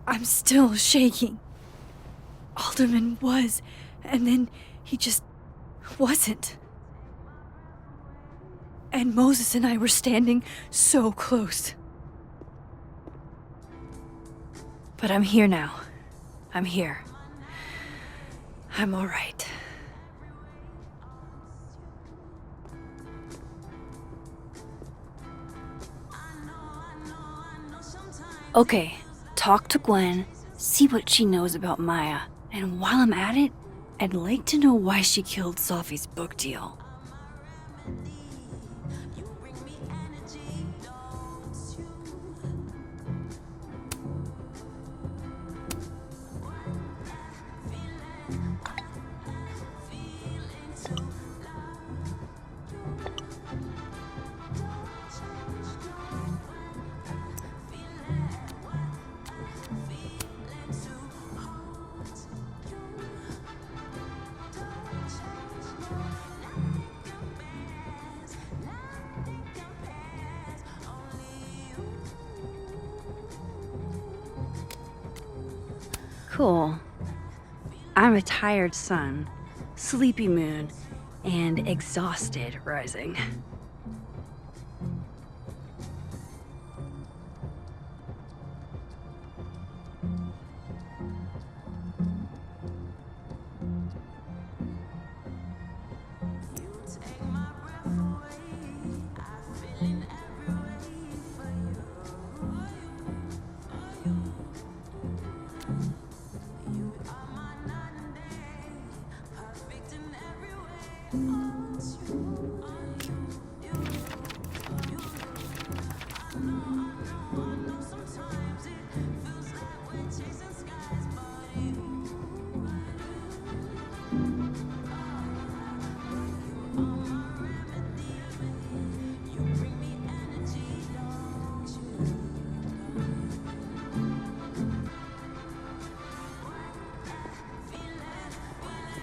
I'm still shaking. Alderman was, and then he just wasn't. And Moses and I were standing so close. But I'm here now. I'm here. I'm all right. Okay, talk to Gwen, see what she knows about Maya, and while I'm at it, I'd like to know why she killed Sophie's book deal. Cool. I'm a tired sun, sleepy moon, and exhausted rising.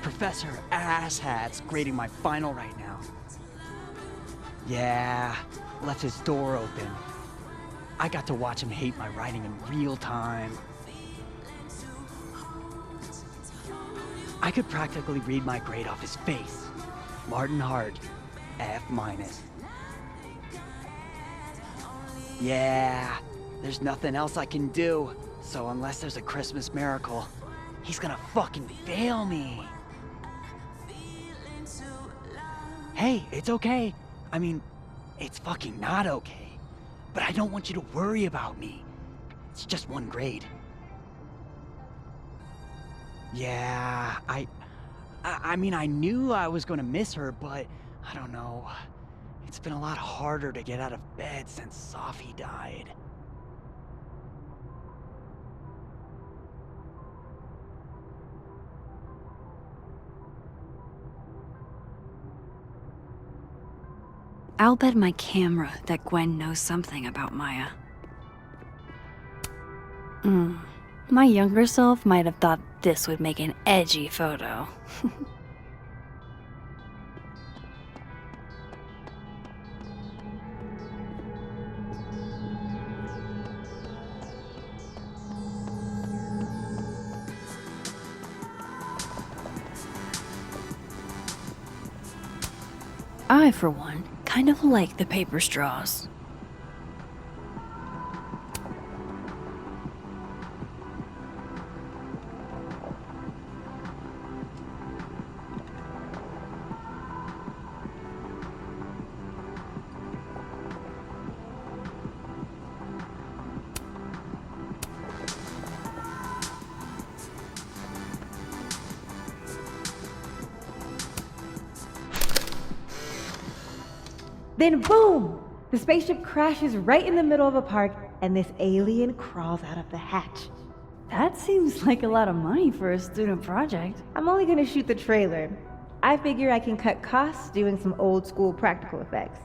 Professor Asshat's grading my final right now. Yeah, left his door open. I got to watch him hate my writing in real time. I could practically read my grade off his face. Martin Hart, F-. Yeah, there's nothing else I can do. So unless there's a Christmas miracle, he's gonna fucking fail me. Hey, it's okay. I mean, it's fucking not okay. But I don't want you to worry about me. It's just one grade. Yeah, I mean, I knew I was gonna miss her, but I don't know. It's been a lot harder to get out of bed since Sophie died. I'll bet my camera that Gwen knows something about Maya. My younger self might have thought this would make an edgy photo. I, for one, kind of like the paper straws. Then boom! The spaceship crashes right in the middle of a park, and this alien crawls out of the hatch. That seems like a lot of money for a student project. I'm only gonna shoot the trailer. I figure I can cut costs doing some old school practical effects.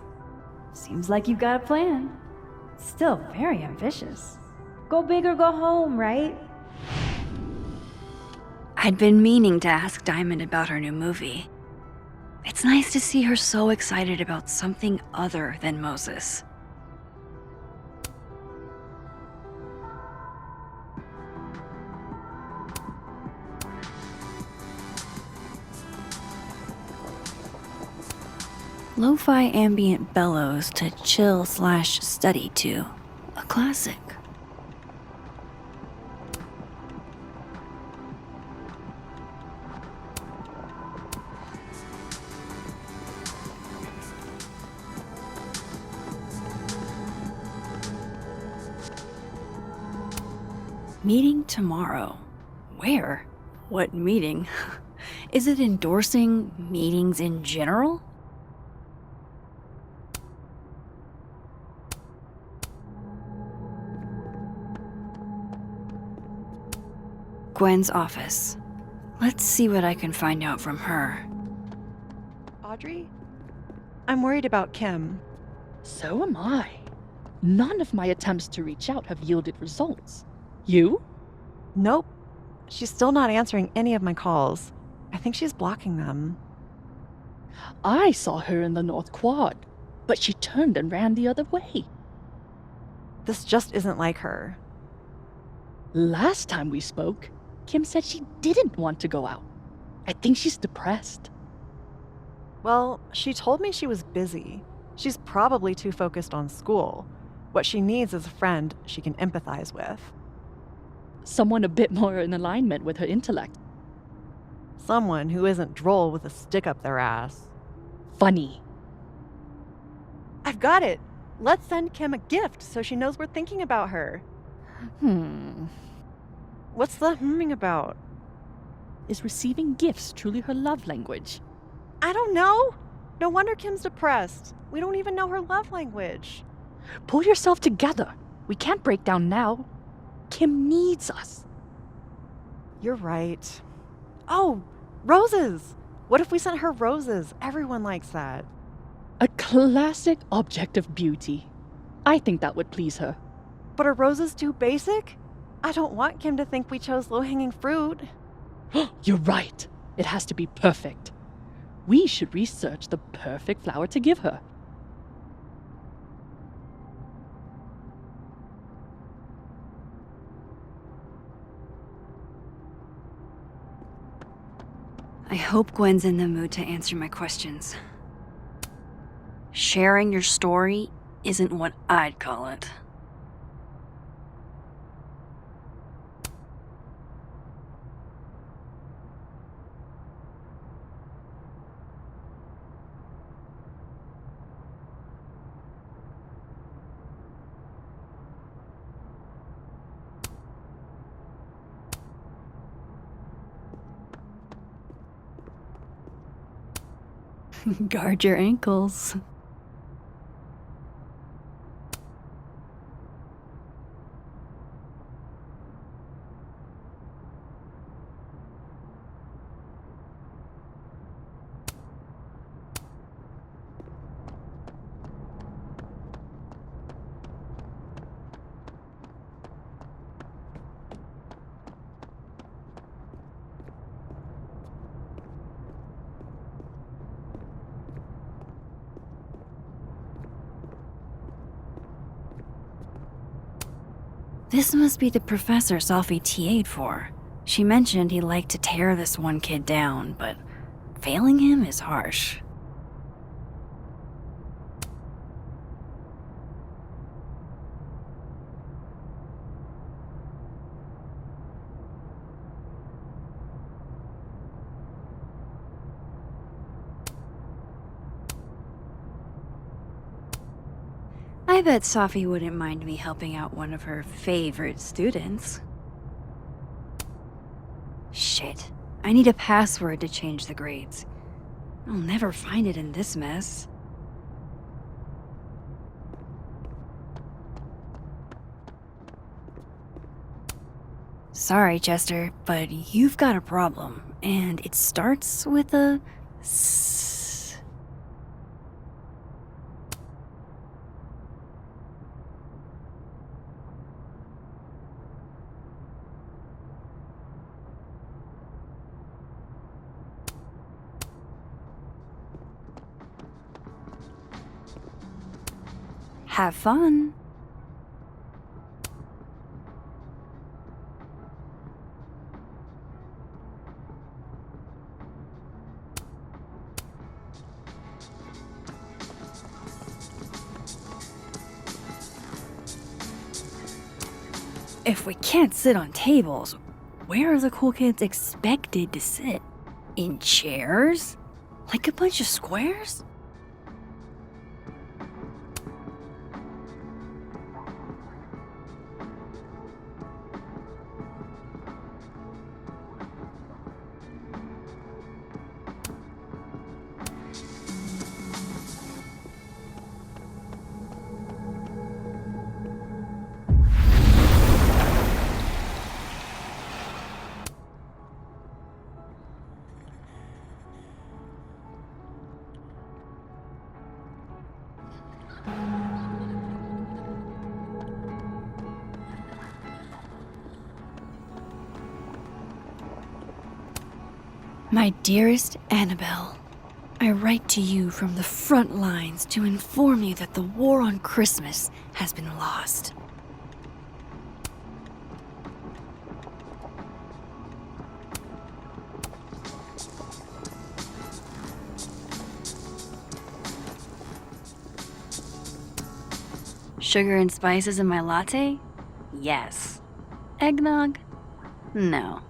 Seems like you've got a plan. Still very ambitious. Go big or go home, right? I'd been meaning to ask Diamond about her new movie. It's nice to see her so excited about something other than Moses. Lo-fi ambient bellows to chill/study to. A classic. Meeting tomorrow. Where? What meeting? Is it endorsing meetings in general? Gwen's office. Let's see what I can find out from her. Audrey? I'm worried about Kim. So am I. None of my attempts to reach out have yielded results. You? Nope. She's still not answering any of my calls. I think she's blocking them. I saw her in the North Quad, but she turned and ran the other way. This just isn't like her. Last time we spoke, Kim said she didn't want to go out. I think she's depressed. Well, she told me she was busy. She's probably too focused on school. What she needs is a friend she can empathize with. Someone a bit more in alignment with her intellect. Someone who isn't droll with a stick up their ass. Funny. I've got it! Let's send Kim a gift so she knows we're thinking about her. What's the humming about? Is receiving gifts truly her love language? I don't know. No wonder Kim's depressed. We don't even know her love language. Pull yourself together. We can't break down now. Kim needs us. You're right. Oh, roses! What if we sent her roses? Everyone likes that. A classic object of beauty. I think that would please her. But are roses too basic? I don't want Kim to think we chose low-hanging fruit. You're right. It has to be perfect. We should research the perfect flower to give her. I hope Gwen's in the mood to answer my questions. Sharing your story isn't what I'd call it. Guard your ankles. This must be the professor Sophie TA'd for. She mentioned he liked to tear this one kid down, but failing him is harsh. I bet Sophie wouldn't mind me helping out one of her favorite students. Shit, I need a password to change the grades. I'll never find it in this mess. Sorry, Chester, but you've got a problem, and it starts with a S. Have fun. If we can't sit on tables, where are the cool kids expected to sit? In chairs? Like a bunch of squares? My dearest Annabelle, I write to you from the front lines to inform you that the war on Christmas has been lost. Sugar and spices in my latte? Yes. Eggnog? No.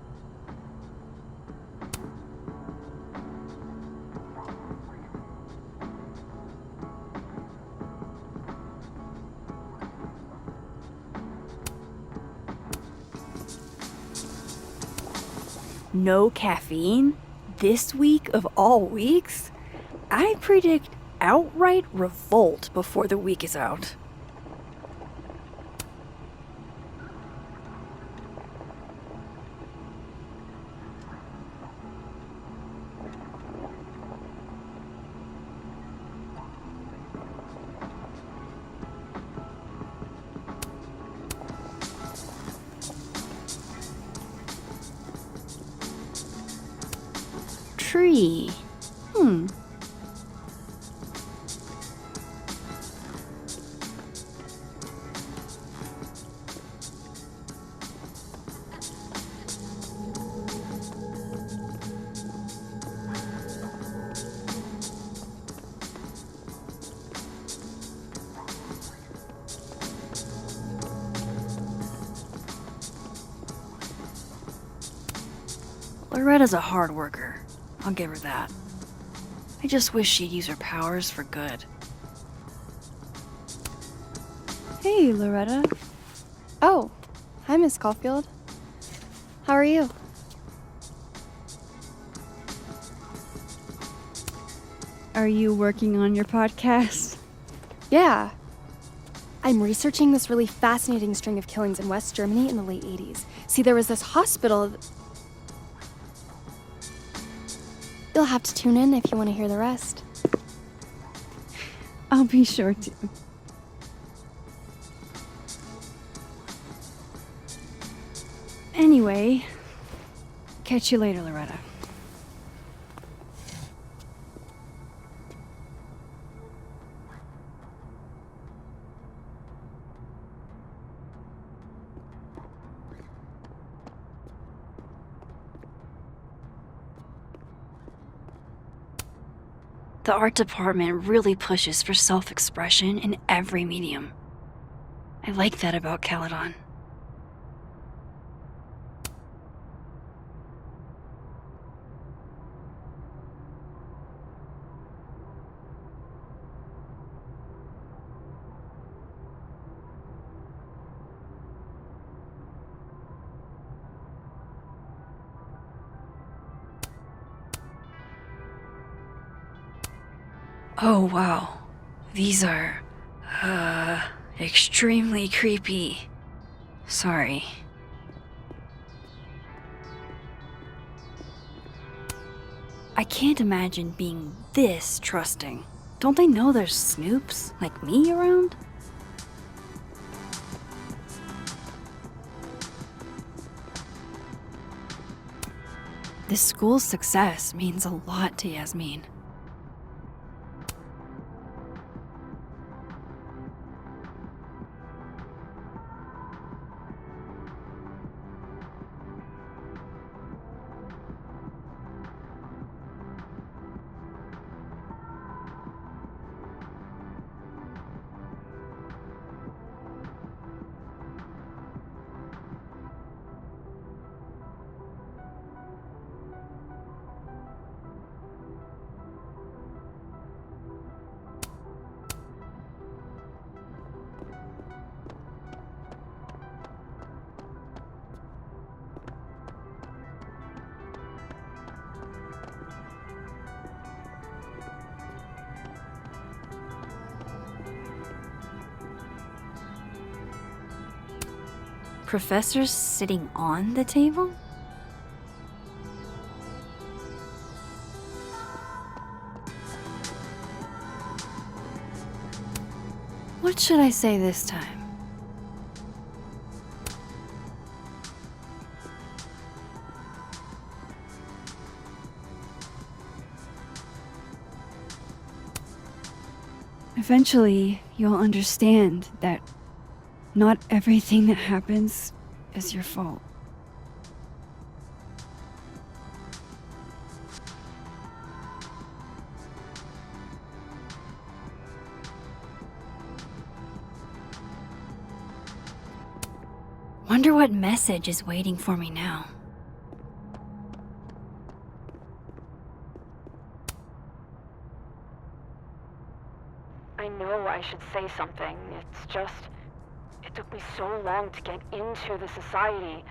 No caffeine? This week of all weeks? I predict outright revolt before the week is out. Tree. Loretta's a hard worker. I'll give her that. I just wish she'd use her powers for good. Hey, Loretta. Oh, hi, Miss Caulfield. How are you? Are you working on your podcast? Yeah. I'm researching this really fascinating string of killings in West Germany in the late 80s. See, there was this hospital. You'll have to tune in if you want to hear the rest. I'll be sure to. Anyway, catch you later, Loretta. The art department really pushes for self-expression in every medium. I like that about Caledon. Oh wow, these are, extremely creepy. Sorry. I can't imagine being this trusting. Don't they know there's snoops like me around? This school's success means a lot to Yasmin. professors sitting on the table? What should I say this time? Eventually, you'll understand that not everything that happens is your fault. Wonder what message is waiting for me now. I know I should say something. It's just, it took me so long to get into the society.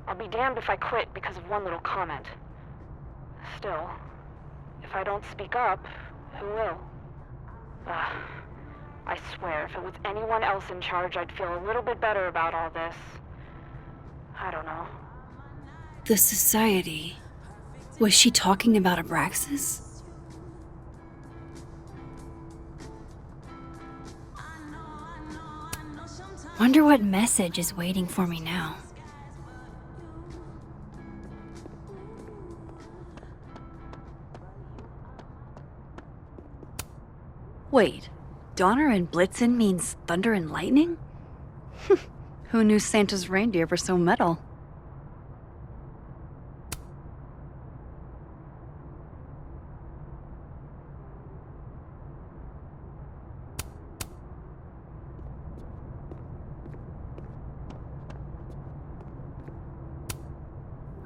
I'll be damned if I quit because of one little comment. Still, if I don't speak up, who will? I swear, if it was anyone else in charge, I'd feel a little bit better about all this. I don't know. The society. Was she talking about Abraxas? Wonder what message is waiting for me now. Wait, Donner and Blitzen means thunder and lightning? Who knew Santa's reindeer were so metal?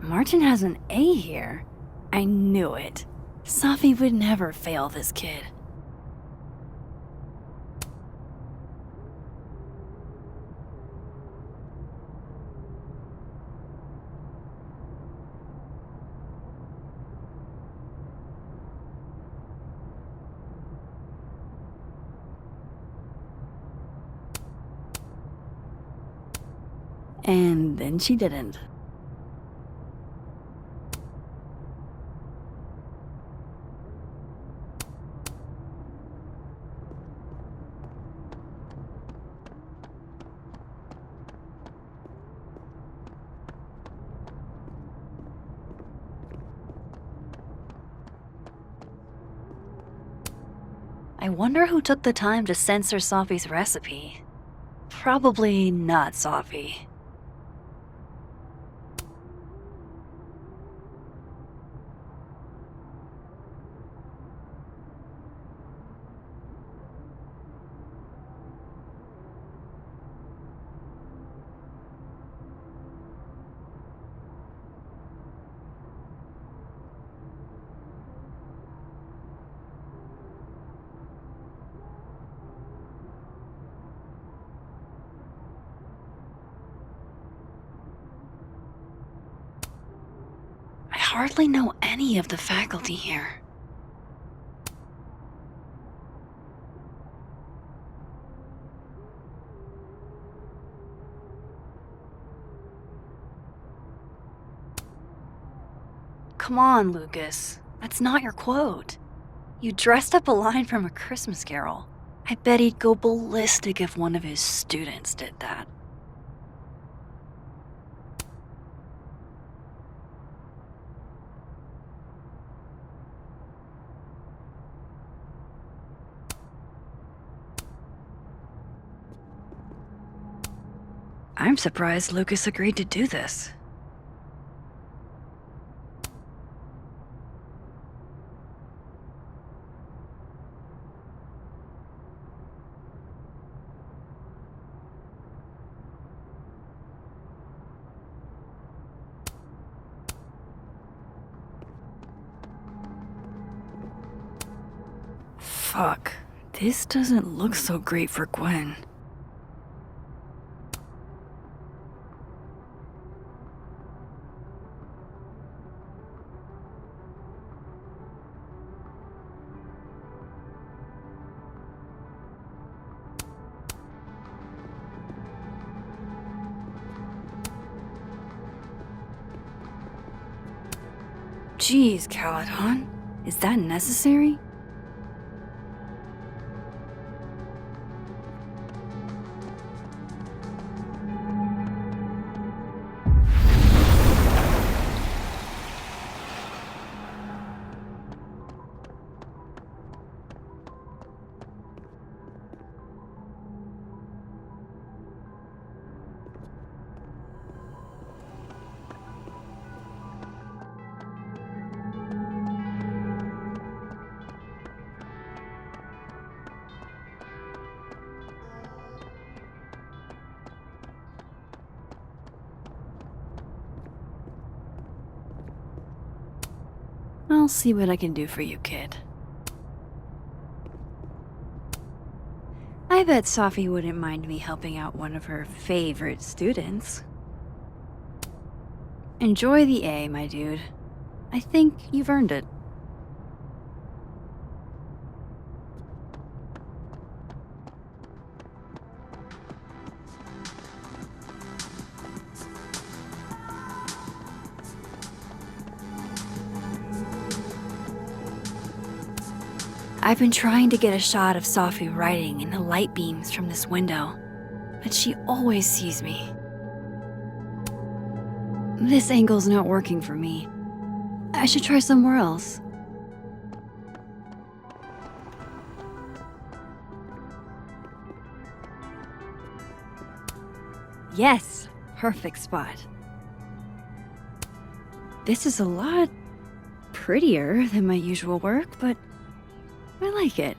Martin has an A here. I knew it. Safi would never fail this kid. And then she didn't. I wonder who took the time to censor Safi's recipe. Probably not Safi. I hardly know any of the faculty here. Come on, Lucas. That's not your quote. You dressed up a line from A Christmas Carol. I bet he'd go ballistic if one of his students did that. I'm surprised Lucas agreed to do this. Fuck, this doesn't look so great for Gwen. Geez, Caladon. Is that necessary? I'll see what I can do for you, kid. I bet Safi wouldn't mind me helping out one of her favorite students. Enjoy the A, my dude. I think you've earned it. I've been trying to get a shot of Safi writing in the light beams from this window, but she always sees me. This angle's not working for me. I should try somewhere else. Yes, perfect spot. This is a lot prettier than my usual work, but I like it.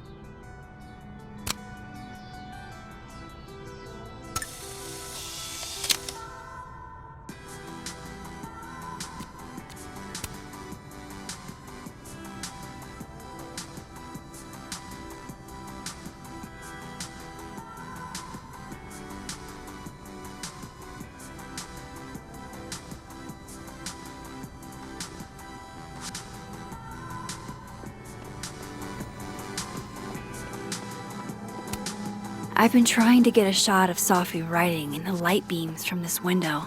I've been trying to get a shot of Safi writing in the light beams from this window,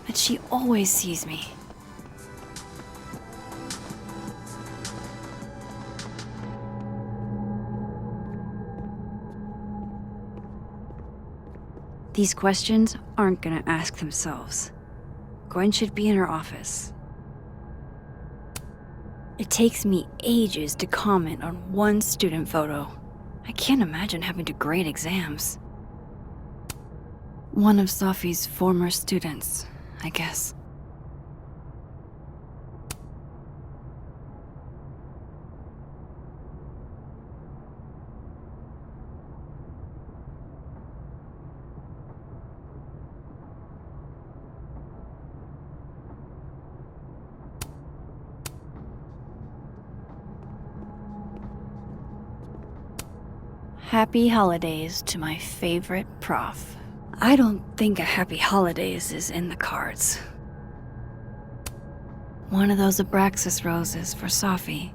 but she always sees me. These questions aren't gonna ask themselves. Gwen should be in her office. It takes me ages to comment on one student photo. I can't imagine having to grade exams. One of Safi's former students, I guess. Happy holidays to my favorite prof. I don't think a happy holidays is in the cards. One of those Abraxas roses for Safi.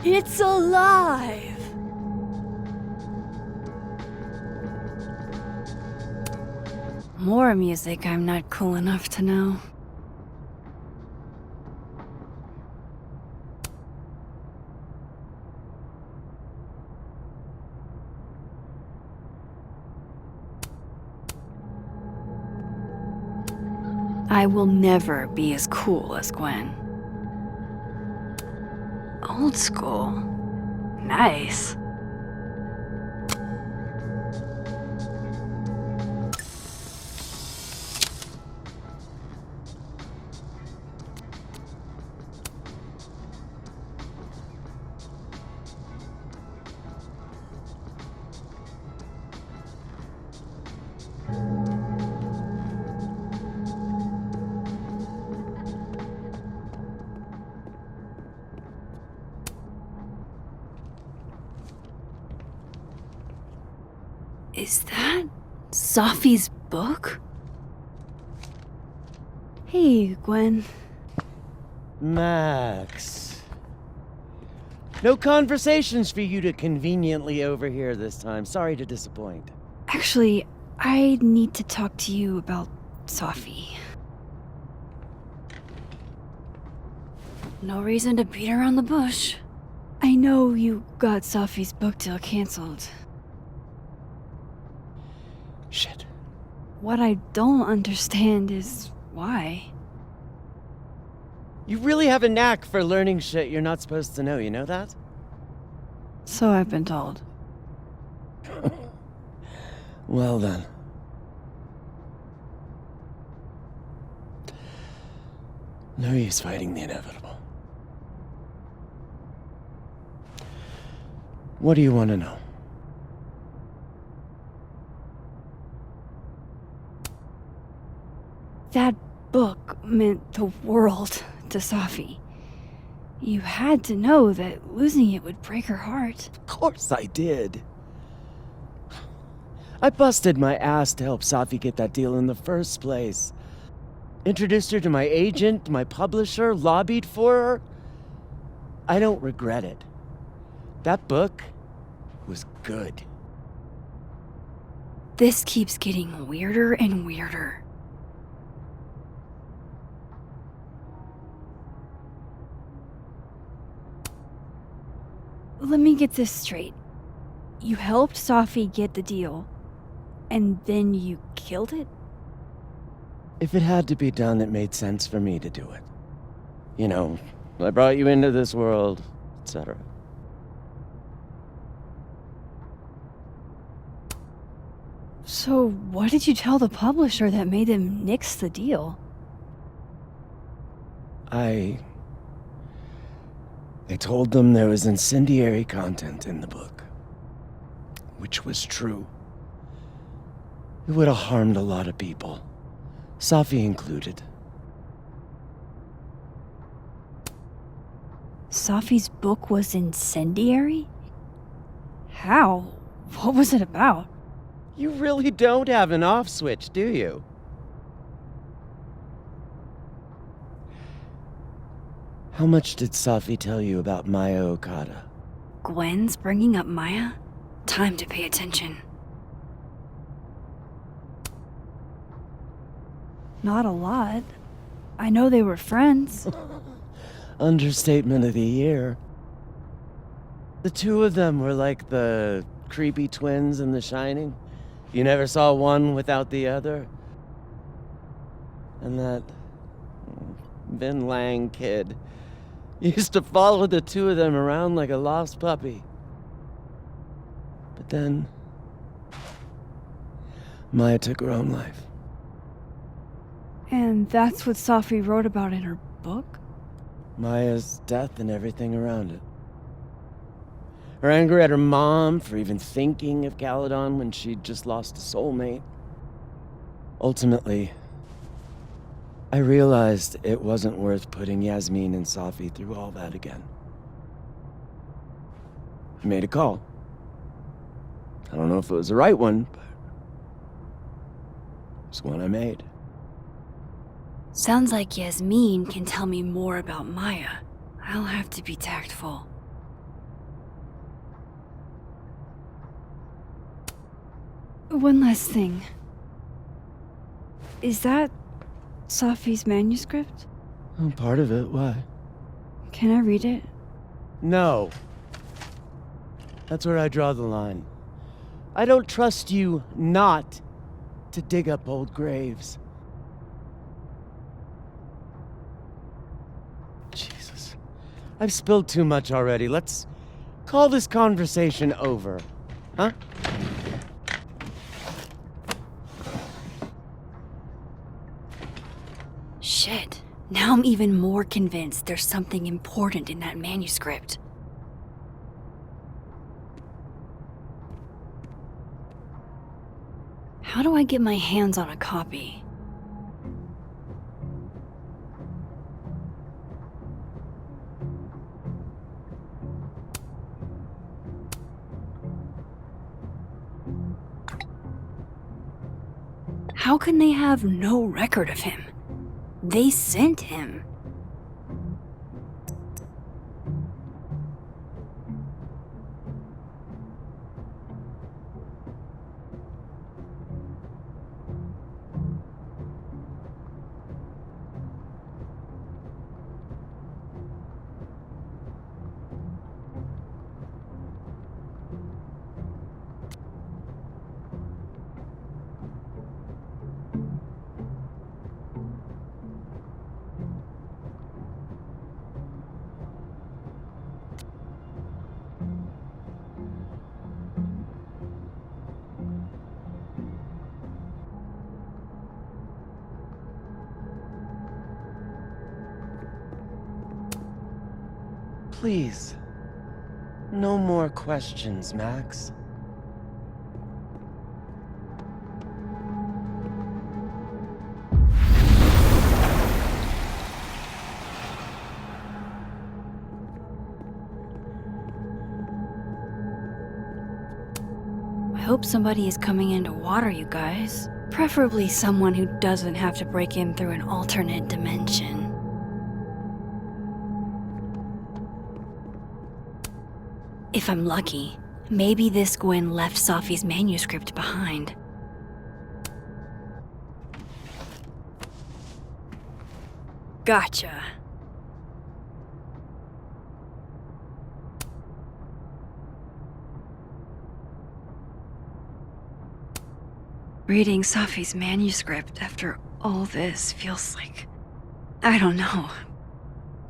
It's alive! More music I'm not cool enough to know. I will never be as cool as Gwen. Old school. Nice. Is that Safi's book? Hey, Gwen. Max. No conversations for you to conveniently overhear this time. Sorry to disappoint. Actually, I need to talk to you about Sophie. No reason to beat around the bush. I know you got Sophie's book deal canceled. Shit. What I don't understand is why. You really have a knack for learning shit you're not supposed to know, you know that? So I've been told. Well then. No use fighting the inevitable. What do you want to know? That book meant the world to Sophie. You had to know that losing it would break her heart. Of course I did. I busted my ass to help Sophie get that deal in the first place. Introduced her to my agent, my publisher, lobbied for her. I don't regret it. That book was good. This keeps getting weirder and weirder. Let me get this straight. You helped Sophie get the deal, and then you killed it? If it had to be done, it made sense for me to do it. You know, I brought you into this world, etc. So what did you tell the publisher that made them nix the deal? I told them there was incendiary content in the book, which was true. It would have harmed a lot of people, Sophie included. Sophie's book was incendiary? How? What was it about? You really don't have an off switch, do you? How much did Sophie tell you about Maya Okada? Gwen's bringing up Maya? Time to pay attention. Not a lot. I know they were friends. Understatement of the year. The two of them were like the creepy twins in The Shining. You never saw one without the other. And that Vin Lang kid used to follow the two of them around like a lost puppy. But then Maya took her own life. And that's what Sophie wrote about in her book? Maya's death and everything around it. Her anger at her mom for even thinking of Caledon when she'd just lost a soulmate. Ultimately, I realized it wasn't worth putting Yasmin and Sophie through all that again. I made a call. I don't know if it was the right one, but it's one I made. Sounds like Yasmin can tell me more about Maya. I'll have to be tactful. One last thing. Is that Sophie's manuscript? Oh, part of it, why? Can I read it? No. That's where I draw the line. I don't trust you not to dig up old graves. Jesus. I've spilled too much already. Let's call this conversation over. Huh? Shit. Now I'm even more convinced there's something important in that manuscript. How do I get my hands on a copy? How can they have no record of him? They sent him. Please. No more questions, Max. I hope somebody is coming in to water you guys. Preferably someone who doesn't have to break in through an alternate dimension. If I'm lucky, maybe this Gwen left Safi's manuscript behind. Gotcha. Reading Safi's manuscript after all this feels like, I don't know,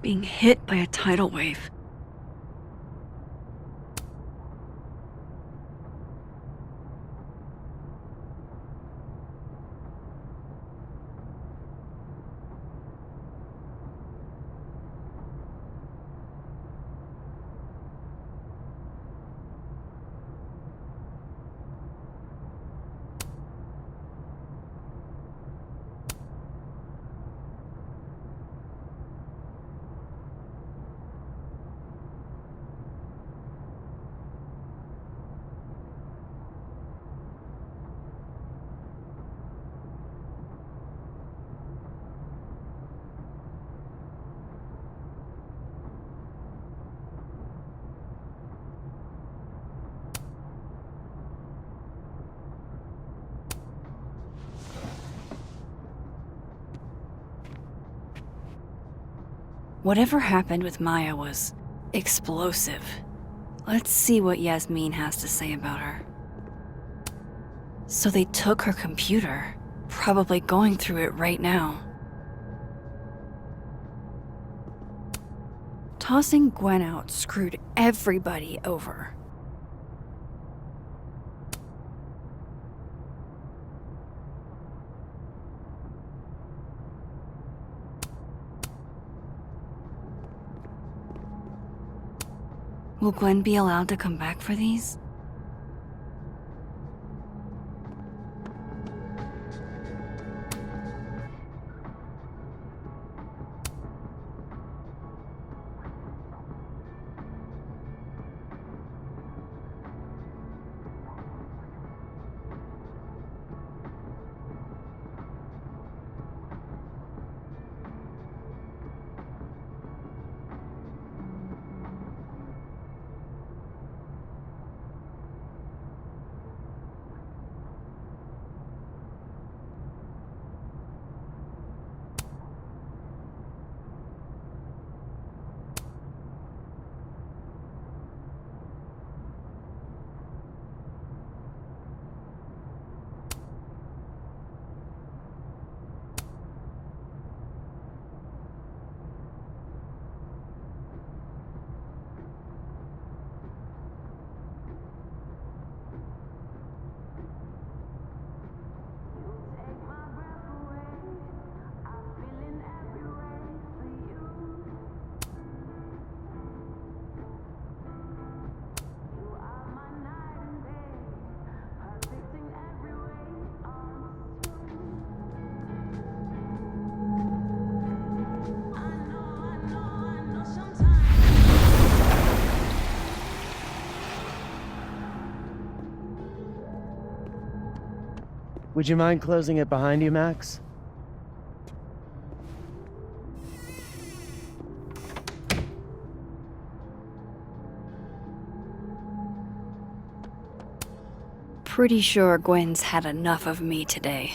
being hit by a tidal wave. Whatever happened with Maya was explosive. Let's see what Yasmin has to say about her. So they took her computer, probably going through it right now. Tossing Gwen out screwed everybody over. Will Gwen be allowed to come back for these? Would you mind closing it behind you, Max? Pretty sure Gwen's had enough of me today.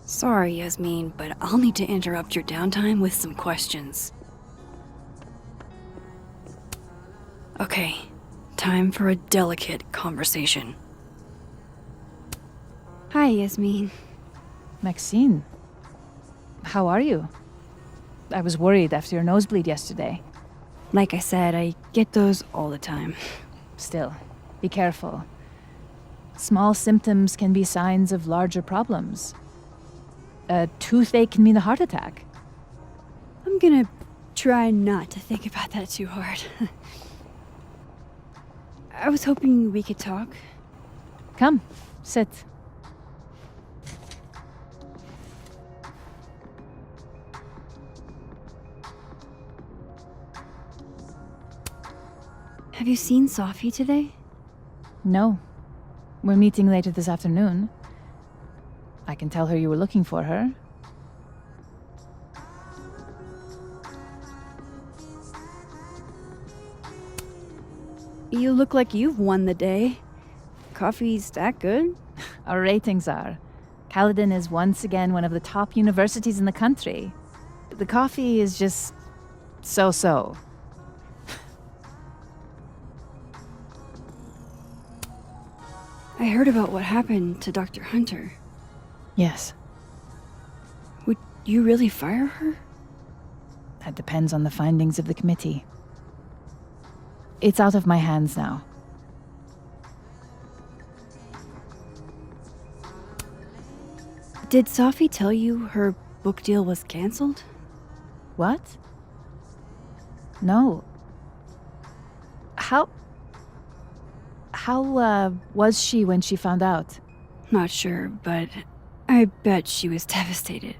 Sorry, Yasmin, but I'll need to interrupt your downtime with some questions. Okay, time time for a delicate conversation. Hi, Yasmin. Maxine, how are you? I was worried after your nosebleed yesterday. Like I said, I get those all the time. Still, be careful. Small symptoms can be signs of larger problems. A toothache can mean a heart attack. I'm gonna try not to think about that too hard. I was hoping we could talk. Come, sit. Have you seen Sophie today? No. We're meeting later this afternoon. I can tell her you were looking for her. You look like you've won the day. Coffee's that good? Our ratings are. Caledon is once again one of the top universities in the country. The coffee is just so-so. I heard about what happened to Dr. Hunter. Yes, Would you really fire her? that depends on the findings of the committee. It's out of my hands now. Did Sophie tell you her book deal was canceled? What? No. How was she when she found out? Not sure, but I bet she was devastated.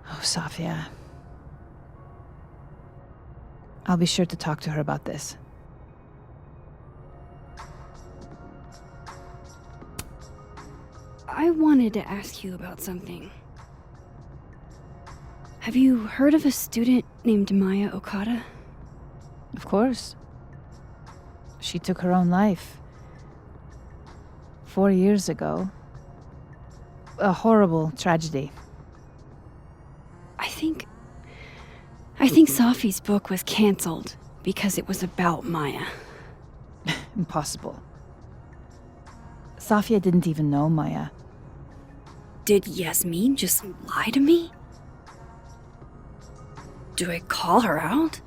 Oh, Sophia. I'll be sure to talk to her about this. I wanted to ask you about something. Have you heard of a student named Maya Okada? Of course. She took her own life. 4 years ago. A horrible tragedy. I think Sophie's book was canceled because it was about Maya. Impossible. Sophia didn't even know Maya. Did Yasmin just lie to me? Do I call her out?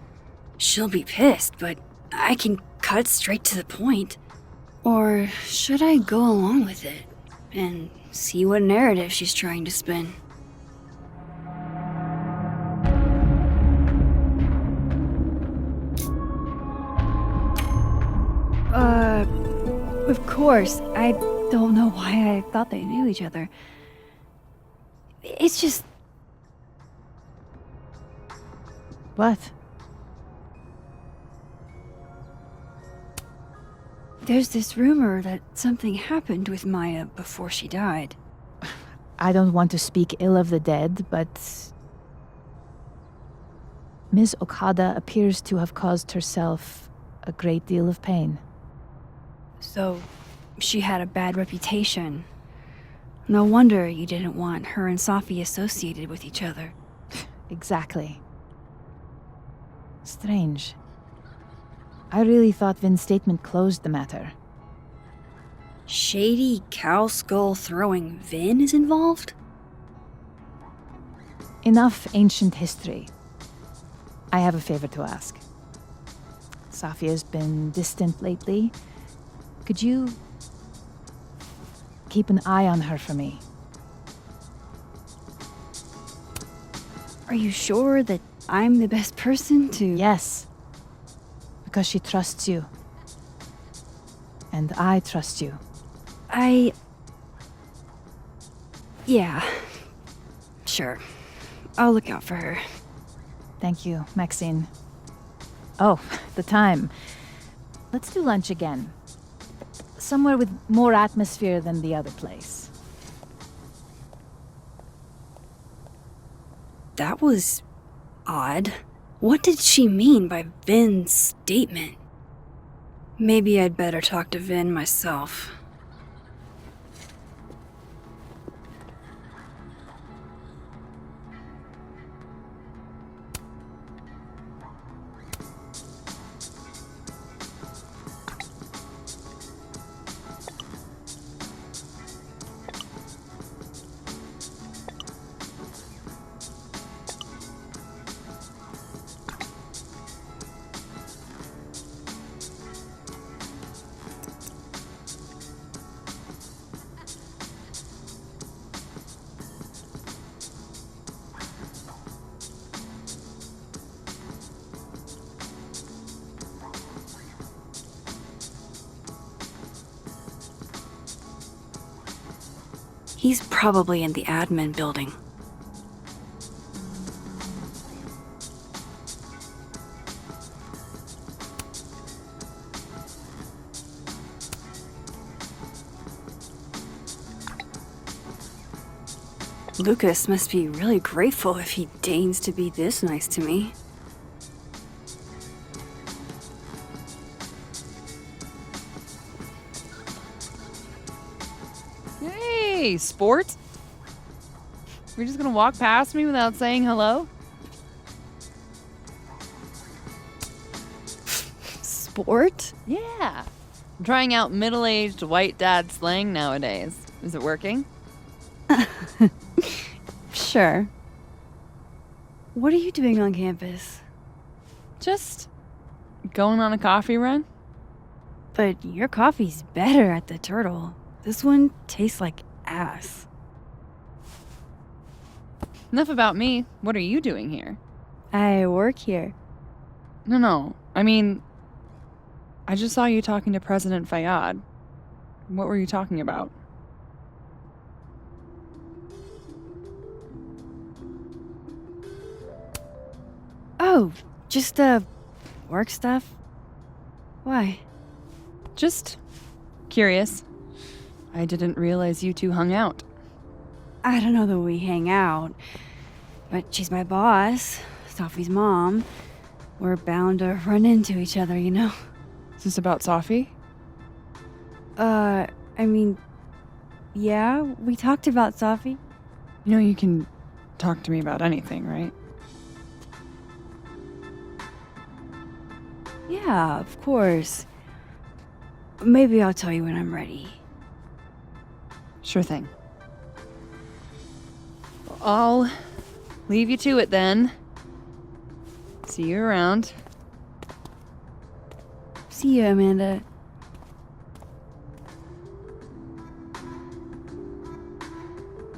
She'll be pissed, but I can cut straight to the point. Or should I go along with it and see what narrative she's trying to spin? Of course. I don't know why I thought they knew each other. It's just... What? There's this rumor that something happened with Maya before she died. I don't want to speak ill of the dead, but Ms. Okada appears to have caused herself a great deal of pain. So, she had a bad reputation. No wonder you didn't want her and Sophie associated with each other. Exactly. Strange. I really thought Vin's statement closed the matter. Shady cow skull throwing Vin is involved? Enough ancient history. I have a favor to ask. Sophia's been distant lately. Could you keep an eye on her for me? Are you sure that I'm the best person to... Yes. Because she trusts you. And I trust you. Yeah. Sure. I'll look out for her. Thank you, Maxine. Oh, the time. Let's do lunch again. Somewhere with more atmosphere than the other place. That was... odd. What did she mean by Vin's statement? Maybe I'd better talk to Vin myself. He's probably in the admin building. Lucas must be really grateful if he deigns to be this nice to me. Hey, sport? You're just gonna walk past me without saying hello? Sport? Yeah. I'm trying out middle-aged white dad slang nowadays. Is it working? Sure. What are you doing on campus? Just going on a coffee run? But your coffee's better at the Turtle. This one tastes like ass. Enough about me. What are you doing here? I work here. No. I mean, I just saw you talking to President Fayyad. What were you talking about? Oh, just, work stuff? Why? Just curious. I didn't realize you two hung out. I don't know that we hang out, but she's my boss, Sophie's mom. We're bound to run into each other, you know? Is this about Sophie? I mean, yeah, we talked about Sophie. You know you can talk to me about anything, right? Yeah, of course. Maybe I'll tell you when I'm ready. Sure thing. I'll leave you to it then. See you around. See you, Amanda.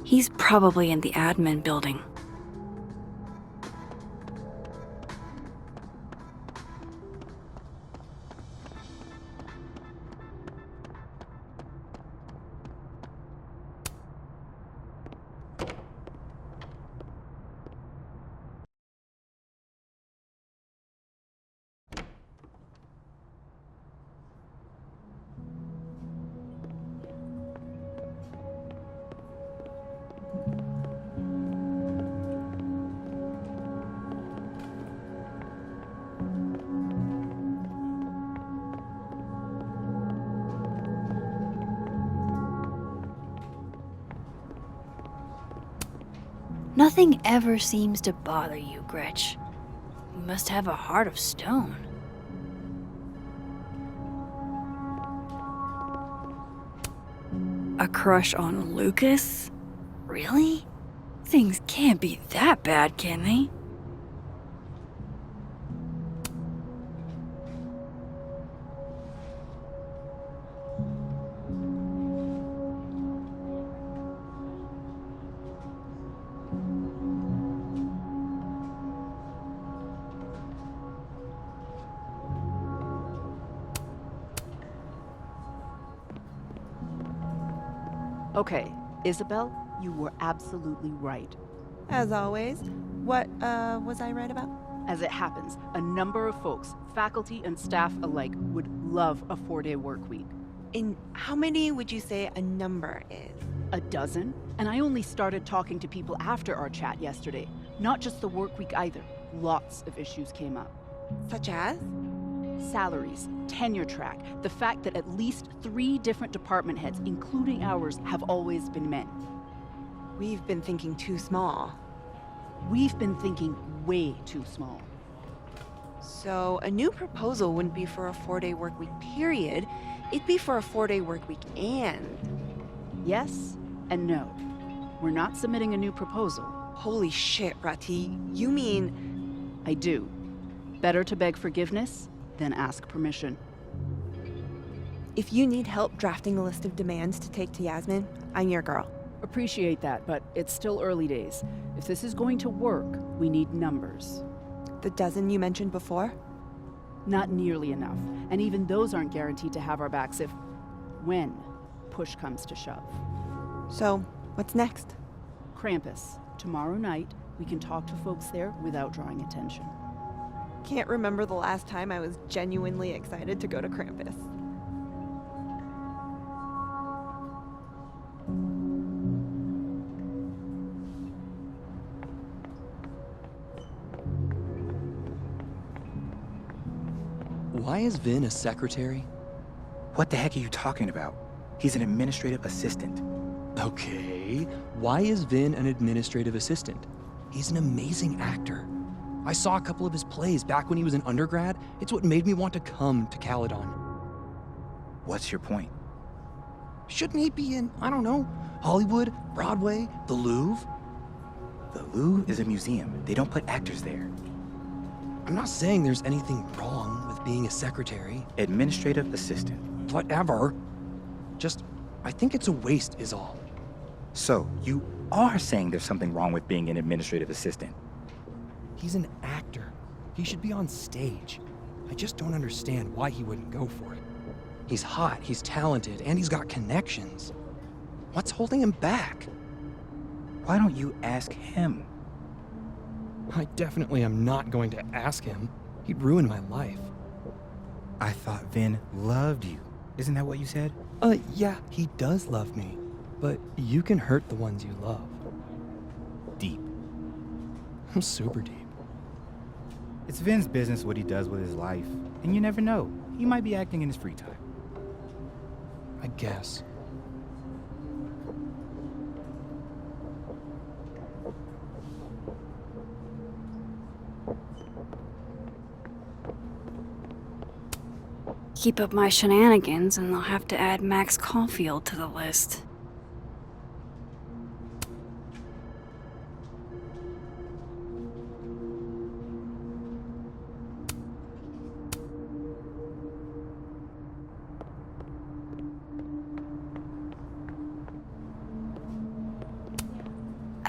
He's probably in the admin building. Nothing ever seems to bother you, Gretch. You must have a heart of stone. A crush on Lucas? Really? Things can't be that bad, can they? Okay, Isabel, you were absolutely right. As always. What, was I right about? As it happens, a number of folks, faculty and staff alike, would love a 4-day work week. In how many would you say a number is? A dozen? And I only started talking to people after our chat yesterday. Not just the work week either. Lots of issues came up. Such as? Salaries, tenure track, the fact that at least 3 different department heads, including ours, have always been men. We've been thinking too small. We've been thinking way too small. So a new proposal wouldn't be for a 4-day work week period. It'd be for a 4-day work week and... Yes and no. We're not submitting a new proposal. Holy shit, Rati. You mean... I do. Better to beg forgiveness than ask permission. If you need help drafting a list of demands to take to Yasmin, I'm your girl. Appreciate that, but it's still early days. If this is going to work, we need numbers. The dozen you mentioned before? Not nearly enough. And even those aren't guaranteed to have our backs when push comes to shove. So, What's next? Krampus. Tomorrow night, we can talk to folks there without drawing attention. Can't remember the last time I was genuinely excited to go to Krampus. Why is Vin a secretary? What the heck are you talking about? He's an administrative assistant. Okay, why is Vin an administrative assistant? He's an amazing actor. I saw a couple of his plays back when he was an undergrad. It's what made me want to come to Caledon. What's your point? Shouldn't he be in, I don't know, Hollywood, Broadway, the Louvre? The Louvre is a museum. They don't put actors there. I'm not saying there's anything wrong with being a secretary. Administrative assistant. Whatever. Just, I think it's a waste is all. So, you are saying there's something wrong with being an administrative assistant? He's an actor. He should be on stage. I just don't understand why he wouldn't go for it. He's hot, he's talented, and he's got connections. What's holding him back? Why don't you ask him? I definitely am not going to ask him. He'd ruin my life. I thought Vin loved you. Isn't that what you said? Yeah, he does love me. But you can hurt the ones you love. Deep. I'm super deep. It's Vin's business what he does with his life. And you never know. He might be acting in his free time. I guess. Keep up my shenanigans and they'll have to add Max Caulfield to the list.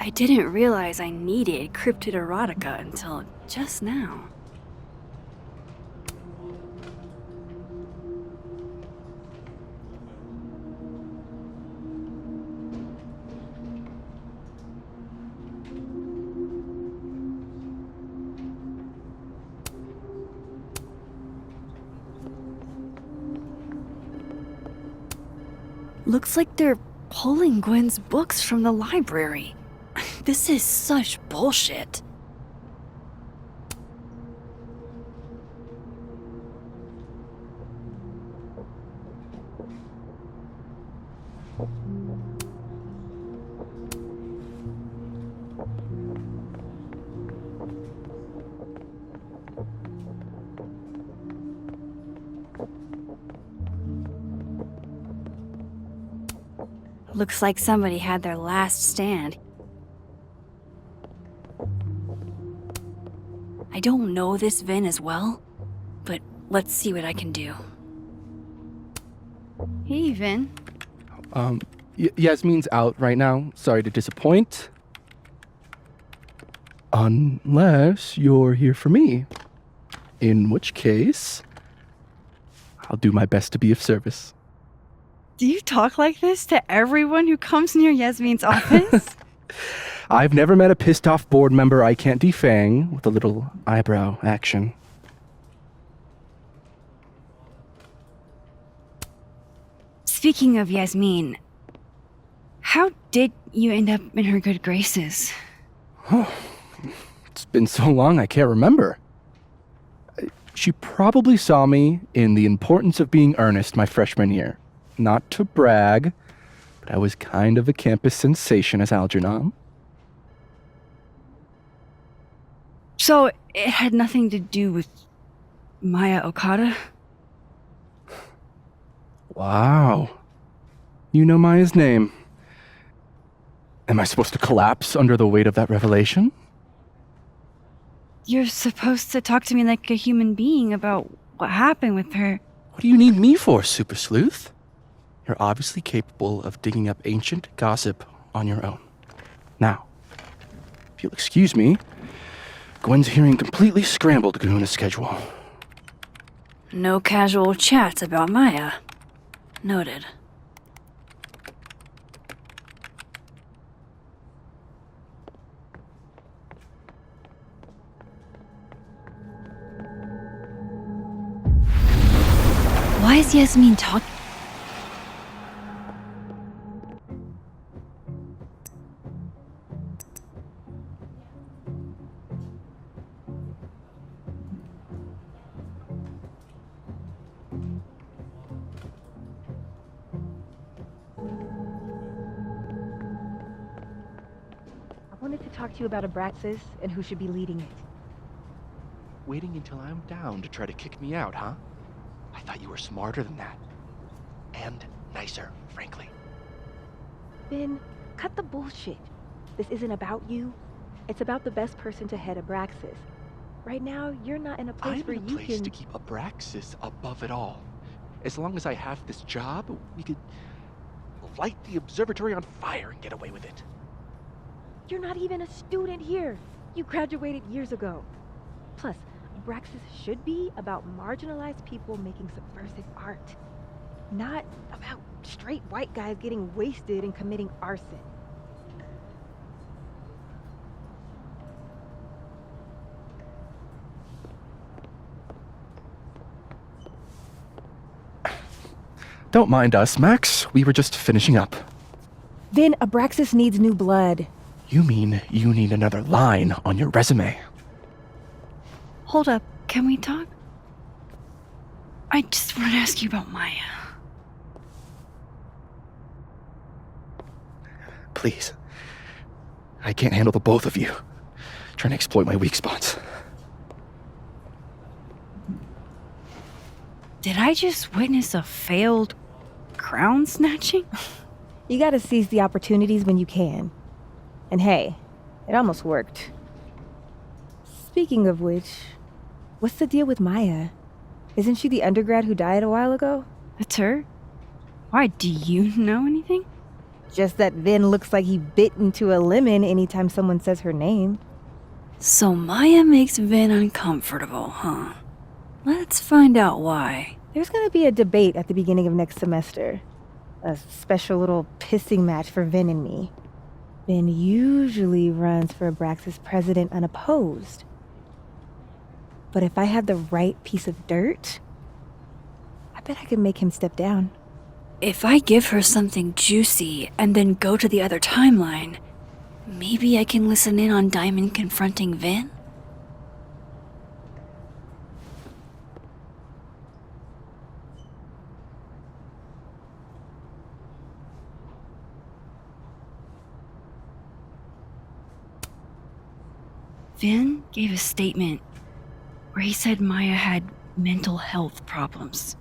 I didn't realize I needed cryptid erotica until just now. Looks like they're pulling Gwen's books from the library. This is such bullshit. Looks like somebody had their last stand. I don't know this Vin as well, but let's see what I can do. Hey, Vin. Yasmin's out right now. Sorry to disappoint. Unless you're here for me. In which case, I'll do my best to be of service. Do you talk like this to everyone who comes near Yasmin's office? I've never met a pissed off board member I can't defang with a little eyebrow action. Speaking of Yasmin, how did you end up in her good graces? Oh, it's been so long I can't remember. She probably saw me in The Importance of Being Earnest my freshman year. Not to brag, but I was kind of a campus sensation as Algernon. So it had nothing to do with Maya Okada? Wow. You know Maya's name. Am I supposed to collapse under the weight of that revelation? You're supposed to talk to me like a human being about what happened with her. What do you need me for, Super Sleuth? You're obviously capable of digging up ancient gossip on your own. Now, if you'll excuse me, Gwen's hearing completely scrambled Kahuna schedule. No casual chats about Maya. Noted. is Yasmin talking? I wanted to talk to you about Abraxas and who should be leading it. Waiting until I'm down to try to kick me out, huh? I thought you were smarter than that. And nicer, frankly. Ben, cut the bullshit. This isn't about you. It's about the best person to head Abraxas. Right now, you're not in a place I'm where in a you place can... to keep Abraxas above it all. As long as I have this job, we could light the observatory on fire and get away with it. You're not even a student here. You graduated years ago. Plus, Abraxas should be about marginalized people making subversive art. Not about straight white guys getting wasted and committing arson. Don't mind us, Max. We were just finishing up. Then Abraxas needs new blood. You mean you need another line on your resume? Hold up, can we talk? I just want to ask you about Maya. Please. I can't handle the both of you. Trying to exploit my weak spots. Did I just witness a failed crown snatching? You gotta seize the opportunities when you can. And hey, it almost worked. Speaking of which, what's the deal with Maya? Isn't she the undergrad who died a while ago? That's her? Why, do you know anything? Just that Vin looks like he bit into a lemon anytime someone says her name. So Maya makes Vin uncomfortable, huh? Let's find out why. There's gonna be a debate at the beginning of next semester. A special little pissing match for Vin and me. Vin usually runs for Abraxas president unopposed. But if I had the right piece of dirt, I bet I could make him step down. If I give her something juicy and then go to the other timeline, maybe I can listen in on Diamond confronting Vin? Vin gave a statement where he said Maya had mental health problems,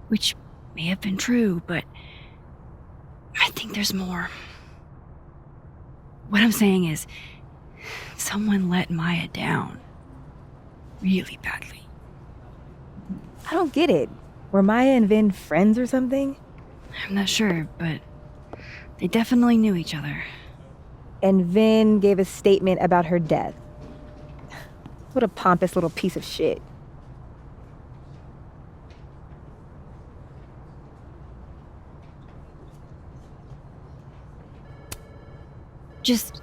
which may have been true, but I think there's more. What I'm saying is, someone let Maya down really badly. I don't get it. Were Maya and Vin friends or something? I'm not sure, but they definitely knew each other. And Vin gave a statement about her death. What a pompous little piece of shit. Just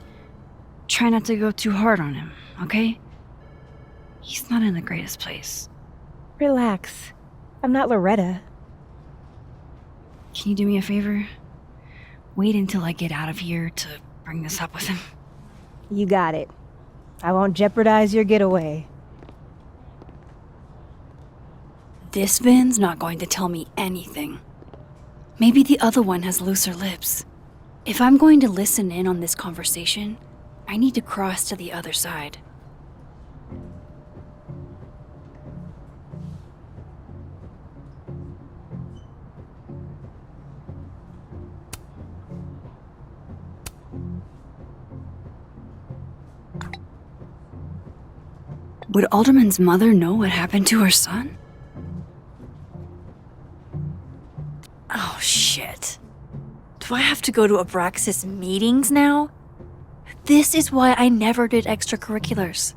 try not to go too hard on him, okay? He's not in the greatest place. Relax. I'm not Loretta. Can you do me a favor? Wait until I get out of here to bring this up with him. You got it. I won't jeopardize your getaway. This Vin's not going to tell me anything. Maybe the other one has looser lips. If I'm going to listen in on this conversation, I need to cross to the other side. Would Alderman's mother know what happened to her son? Oh, shit. Do I have to go to Abraxas meetings now? This is why I never did extracurriculars.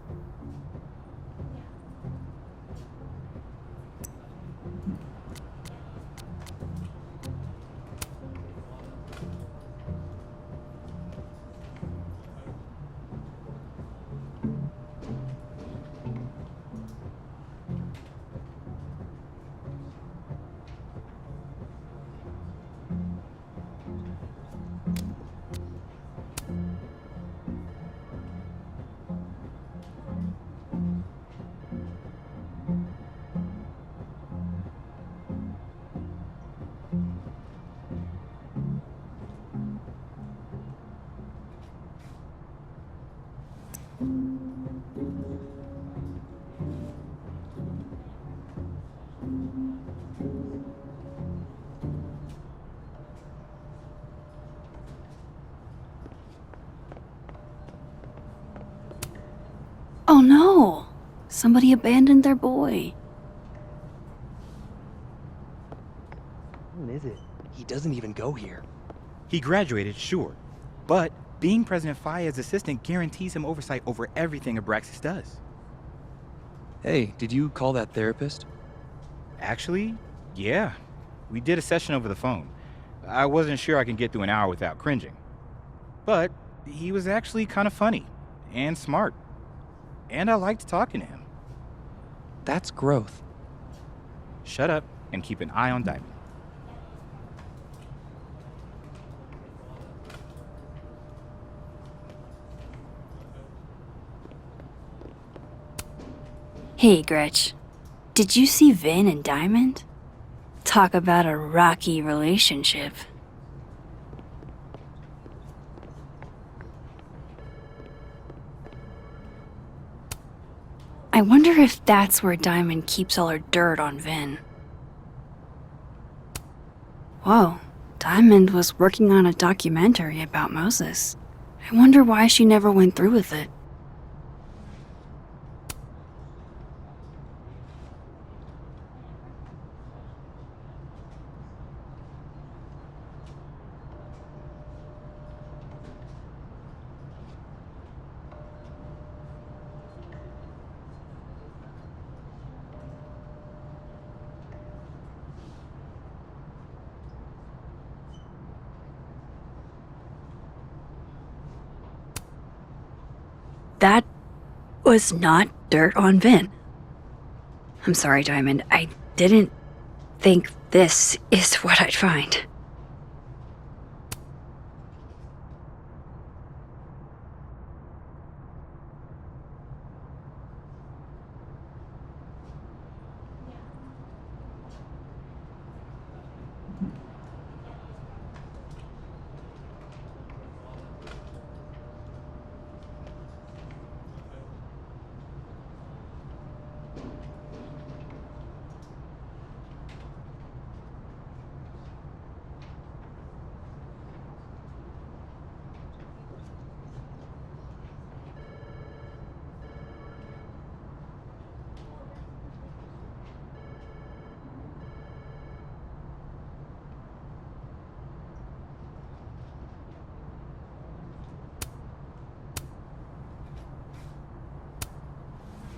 Oh no! Somebody abandoned their boy. What is it? He doesn't even go here. He graduated, sure, but being President Fayyad's assistant guarantees him oversight over everything Abraxas does. Hey, did you call that therapist? Actually, yeah. We did a session over the phone. I wasn't sure I could get through an hour without cringing. But he was actually kind of funny and smart. And I liked talking to him. That's growth. Shut up and keep an eye on Diamond. Hey, Gretch. Did you see Vin and Diamond? Talk about a rocky relationship. I wonder if that's where Diamond keeps all her dirt on Vin. Whoa, Diamond was working on a documentary about Moses. I wonder why she never went through with it. That was not dirt on Vin. I'm sorry, Diamond. I didn't think this is what I'd find.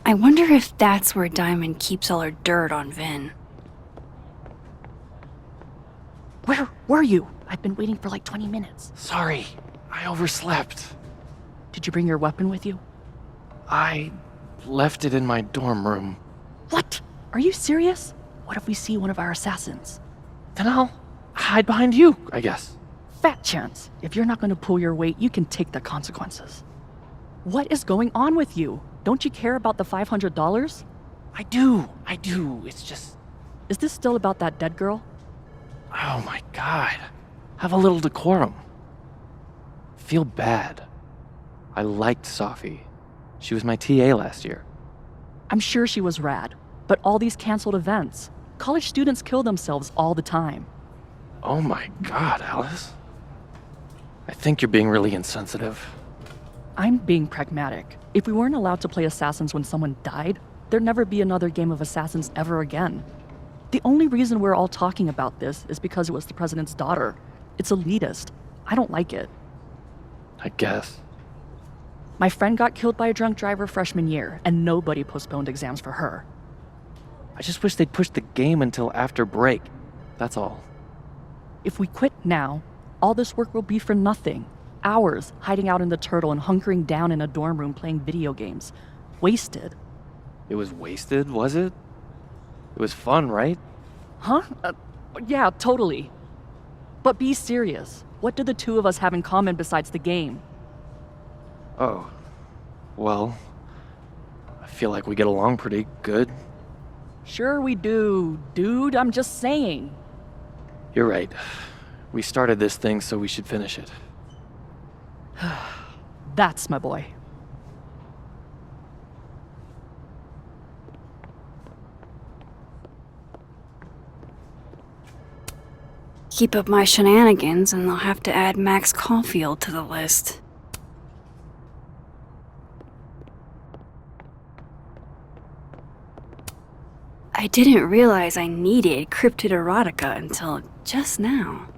I wonder if that's where Diamond keeps all her dirt on Vin. Where were you? I've been waiting for like 20 minutes. Sorry, I overslept. Did you bring your weapon with you? I left it in my dorm room. What? Are you serious? What if we see one of our assassins? Then I'll hide behind you, I guess. Fat chance. If you're not going to pull your weight, you can take the consequences. What is going on with you? Don't you care about the $500? I do. It's just... Is this still about that dead girl? Oh my god. Have a little decorum. Feel bad. I liked Safi. She was my TA last year. I'm sure she was rad, but all these canceled events. College students kill themselves all the time. Oh my god, Alice. I think you're being really insensitive. I'm being pragmatic. If we weren't allowed to play Assassins when someone died, there'd never be another game of Assassins ever again. The only reason we're all talking about this is because it was the president's daughter. It's elitist. I don't like it. I guess. My friend got killed by a drunk driver freshman year, and nobody postponed exams for her. I just wish they'd push the game until after break. That's all. If we quit now, all this work will be for nothing. Hours hiding out in the turtle and hunkering down in a dorm room playing video games. Wasted. It was wasted, was it? It was fun, right? Huh? Yeah, totally. But be serious. What do the two of us have in common besides the game? Oh. Well, I feel like we get along pretty good. Sure we do, dude. I'm just saying. You're right. We started this thing, so we should finish it. That's my boy. Keep up my shenanigans and they'll have to add Max Caulfield to the list. I didn't realize I needed cryptid erotica until just now.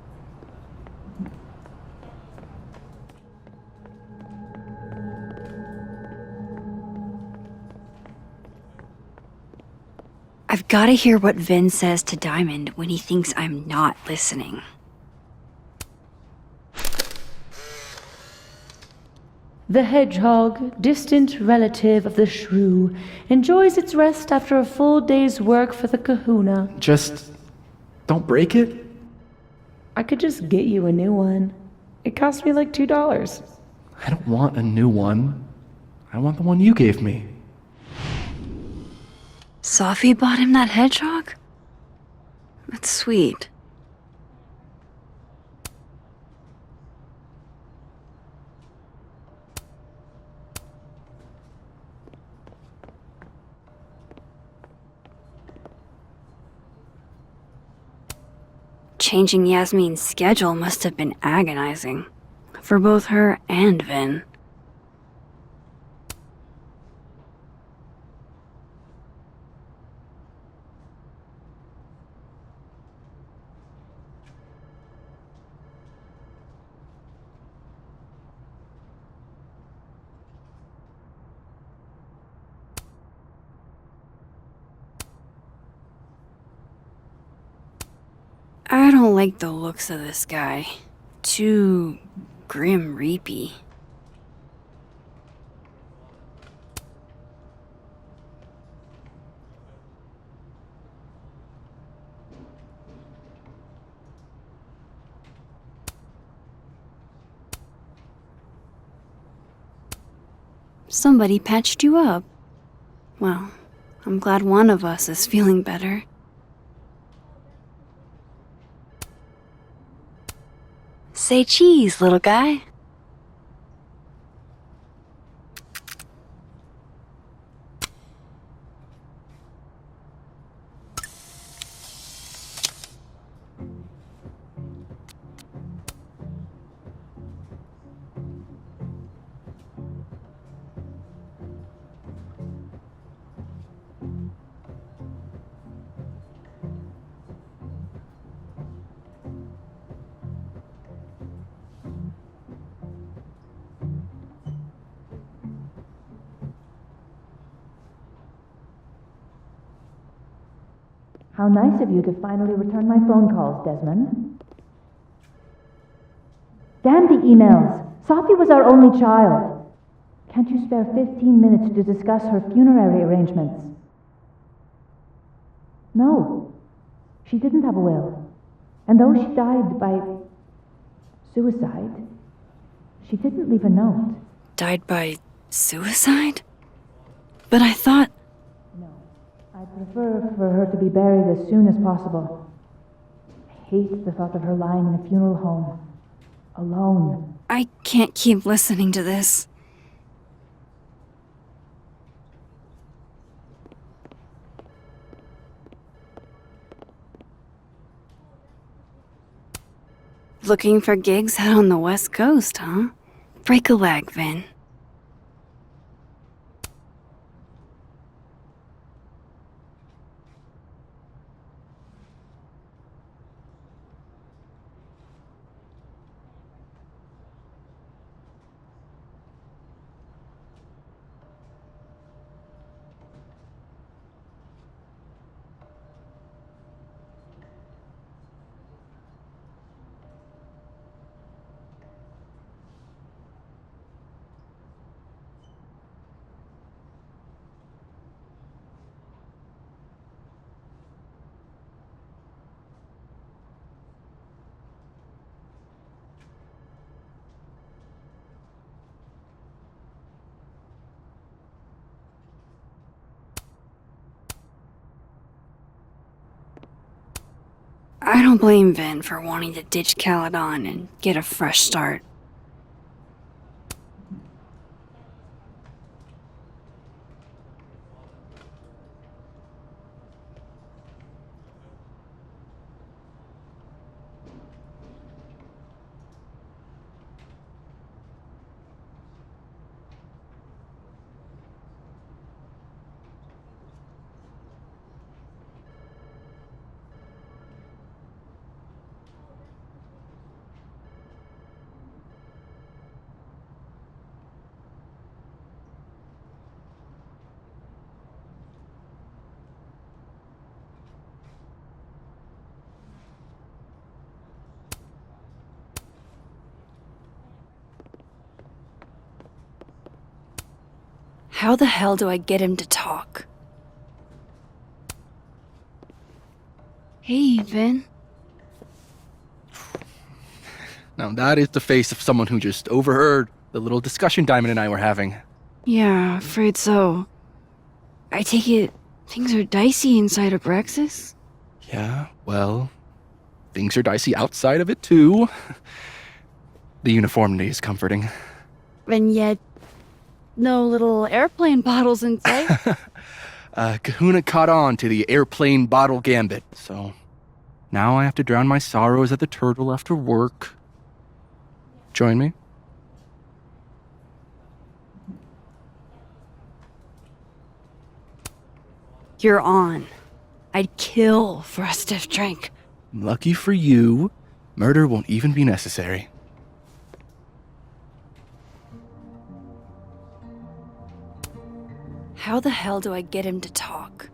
I've gotta hear what Vin says to Diamond when he thinks I'm not listening. The hedgehog, distant relative of the shrew, enjoys its rest after a full day's work for the kahuna. Just don't break it? I could just get you a new one. It cost me like $2. I don't want a new one. I want the one you gave me. Sophie bought him that hedgehog? That's sweet. Changing Yasmin's schedule must have been agonizing. For both her and Vin. I don't like the looks of this guy. Too grim reapy. Somebody patched you up. Well, I'm glad one of us is feeling better. Say cheese, little guy. How nice of you to finally return my phone calls, Desmond. Damn the emails! Sophie was our only child. Can't you spare 15 minutes to discuss her funerary arrangements? No, she didn't have a will. And though she died by suicide, she didn't leave a note. Died by suicide? But I thought... I prefer for her to be buried as soon as possible. I hate the thought of her lying in a funeral home, alone. I can't keep listening to this. Looking for gigs out on the West Coast, huh? Break a leg, Vin. I don't blame Vin for wanting to ditch Caledon and get a fresh start. How the hell do I get him to talk? Hey, Vin. Now that is the face of someone who just overheard the little discussion Diamond and I were having. Yeah, afraid so. I take it things are dicey inside of Brexis? Yeah, well, things are dicey outside of it too. The uniformity is comforting. And yet, no little airplane bottles in sight. Kahuna caught on to the airplane bottle gambit, so now I have to drown my sorrows at the Turtle after work. Join me? You're on. I'd kill for a stiff drink. Lucky for you, murder won't even be necessary. How the hell do I get him to talk?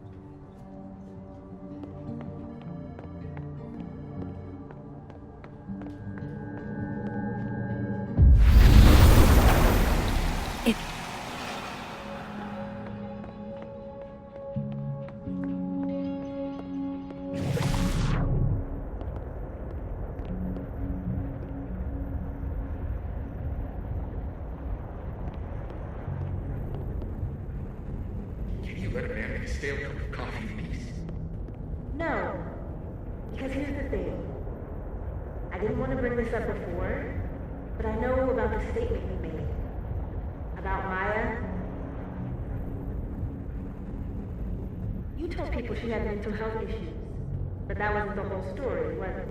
Let a man make a stale cup of coffee in peace? No. Because here's the thing. I didn't want to bring this up before, but I know about the statement you made. About Maya. You told people she had mental health issues, but that wasn't the whole story, was it?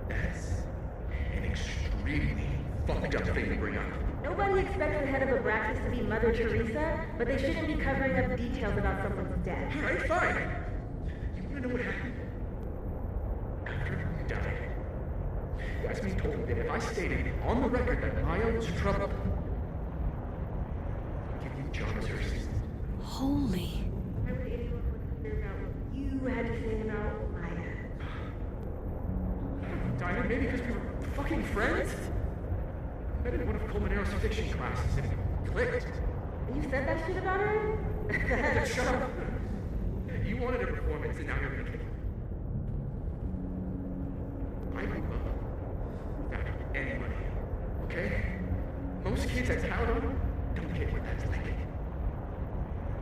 That's an extremely fucked up thing to bring up. Nobody expects the head of Abraxas to be Mother Teresa, but they shouldn't be covering up details about someone's death. Alright, fine. You wanna know what happened? After you died, Yasmin told me that if I stated on the record that Maya was trouble, I'd give you John as her assistant. Holy. Why would anyone want to hear about what you had to say about Maya? Diamond, maybe because we were fucking friends? I didn't one of Colmenaro's fiction classes, and it clicked. You said that shit about her? Shut up. You wanted a performance, and now you're making it. I grew up without anybody, okay? Most kids I count on don't get what that's like.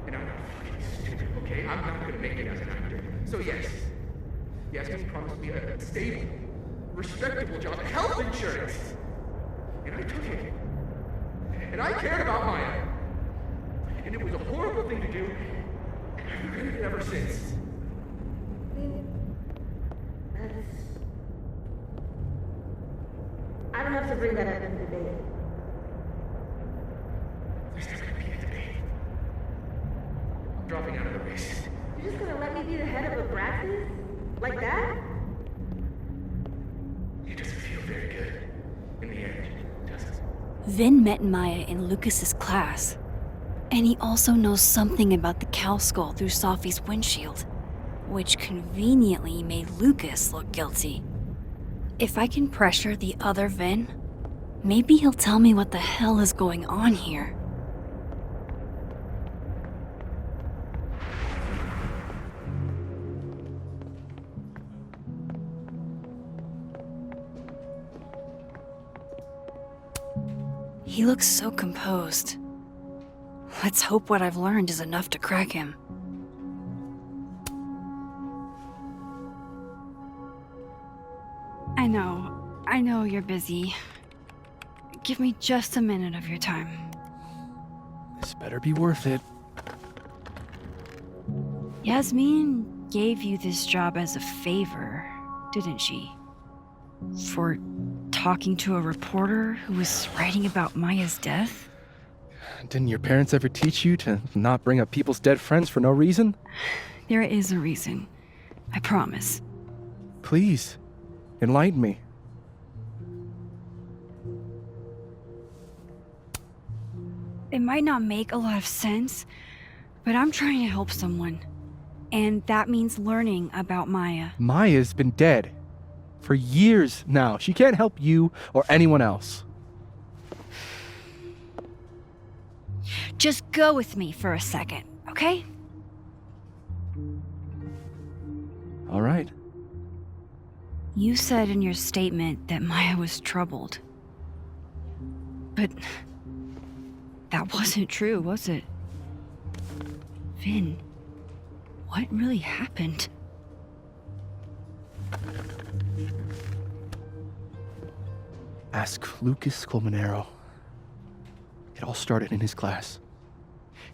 And I'm not fucking stupid, okay? I'm not gonna make it as an actor. So yes, Yasmin promised me a stable, respectable job, health insurance. And I took it. And I cared about Maya. And it was a horrible thing to do. And I've regretted it ever since. I don't have to bring that up in the debate. There's never gonna be a debate. I'm dropping out of the race. You're just gonna let me be the head of Abraxas? Like that? It doesn't feel very good. In the end. Vin met Maya in Lucas's class, and he also knows something about the cow skull through Sophie's windshield, which conveniently made Lucas look guilty. If I can pressure the other Vin, maybe he'll tell me what the hell is going on here. He looks so composed. Let's hope what I've learned is enough to crack him. I know you're busy. Give me just a minute of your time. This better be worth it. Yasmin gave you this job as a favor, didn't she? For talking to a reporter who was writing about Maya's death? Didn't your parents ever teach you to not bring up people's dead friends for no reason? There is a reason. I promise. Please, enlighten me. It might not make a lot of sense, but I'm trying to help someone. And that means learning about Maya. Maya's been dead for years now. She can't help you or anyone else. Just go with me for a second, okay? All right. You said in your statement that Maya was troubled. But that wasn't true, was it? Vin, what really happened? Ask Lucas Colmenero. It all started in his class.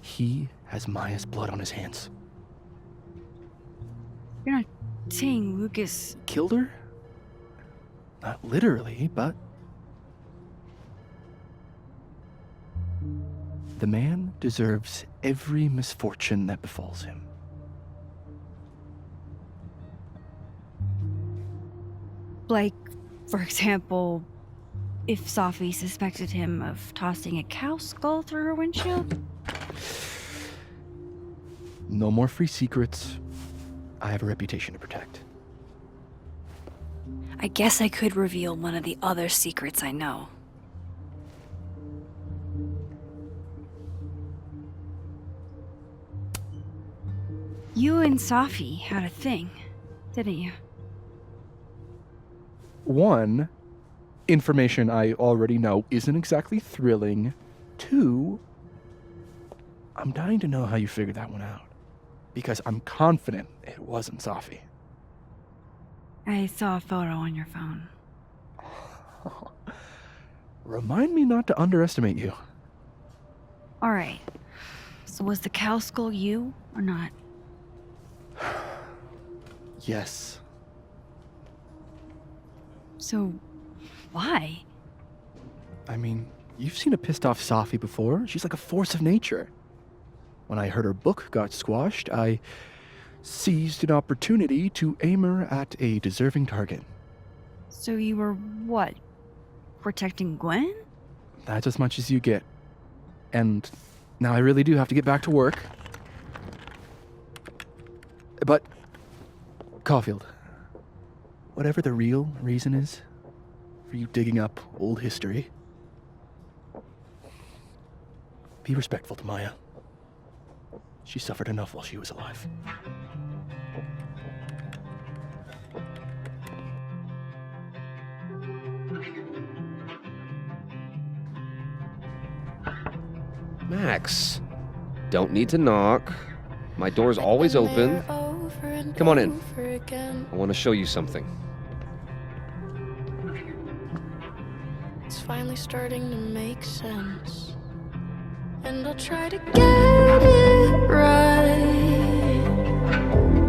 He has Maya's blood on his hands. You're not saying Lucas Killed her? Not literally, but... The man deserves every misfortune that befalls him. Like, for example, if Safi suspected him of tossing a cow skull through her windshield? No more free secrets. I have a reputation to protect. I guess I could reveal one of the other secrets I know. You and Safi had a thing, didn't you? One, information I already know isn't exactly thrilling. Two, I'm dying to know how you figured that one out. Because I'm confident it wasn't Safi. I saw a photo on your phone. Remind me not to underestimate you. Alright. So was the cow skull you, or not? Yes. So, why? I mean, you've seen a pissed off Safi before. She's like a force of nature. When I heard her book got squashed, I seized an opportunity to aim her at a deserving target. So you were, what, protecting Gwen? That's as much as you get. And now I really do have to get back to work. But, Caulfield, whatever the real reason is for you digging up old history, be respectful to Maya. She suffered enough while she was alive. Max, don't need to knock. My door's always open. Come on in. I want to show you something. It's finally starting to make sense. And I'll try to get it right.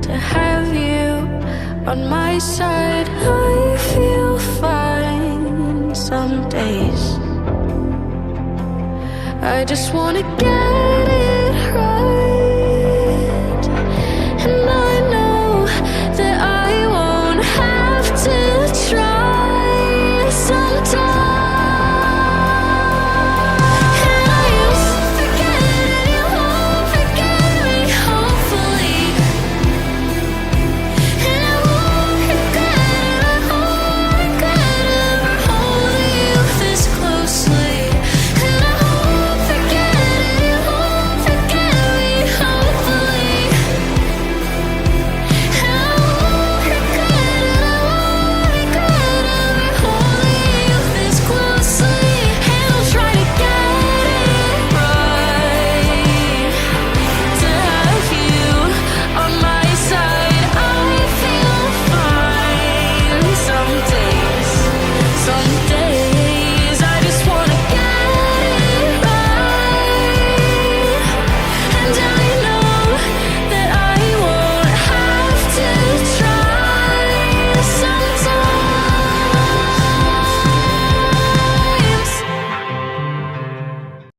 To have you on my side, I feel fine some days. I just wanna get